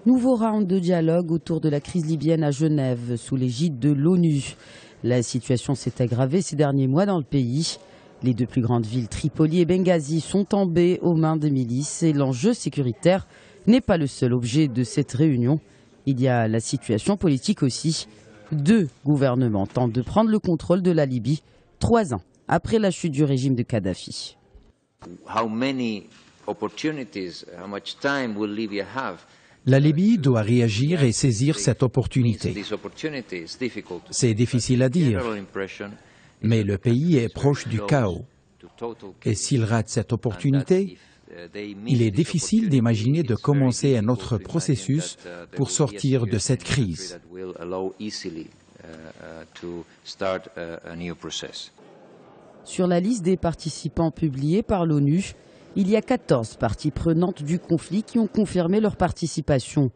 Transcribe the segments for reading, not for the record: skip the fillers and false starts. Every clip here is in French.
Nouveau round de dialogue autour de la crise libyenne à Genève, sous l'égide de l'ONU. La situation s'est aggravée ces derniers mois dans le pays. Les deux plus grandes villes, Tripoli et Benghazi, sont tombées aux mains des milices et l'enjeu sécuritaire n'est pas le seul objet de cette réunion. Il y a la situation politique aussi. Deux gouvernements tentent de prendre le contrôle de la Libye 3 ans après la chute du régime de Kadhafi. La Libye doit réagir et saisir cette opportunité. C'est difficile à dire, mais le pays est proche du chaos. Et s'il rate cette opportunité, il est difficile d'imaginer de commencer un autre processus pour sortir de cette crise. Sur la liste des participants publiée par l'ONU, il y a 14 parties prenantes du conflit qui ont confirmé leur participation.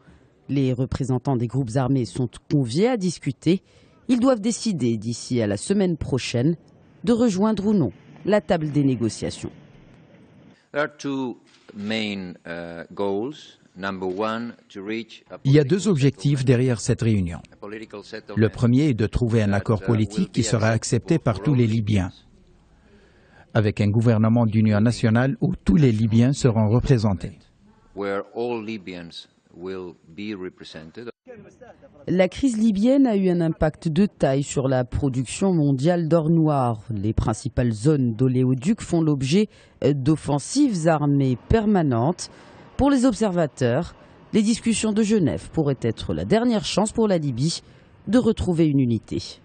Les représentants des groupes armés sont conviés à discuter. Ils doivent décider d'ici à la semaine prochaine de rejoindre ou non la table des négociations. Il y a deux objectifs derrière cette réunion. Le premier est de trouver un accord politique qui sera accepté par tous les Libyens, avec un gouvernement d'union nationale où tous les Libyens seront représentés. La crise libyenne a eu un impact de taille sur la production mondiale d'or noir. Les principales zones d'oléoduc font l'objet d'offensives armées permanentes. Pour les observateurs, les discussions de Genève pourraient être la dernière chance pour la Libye de retrouver une unité.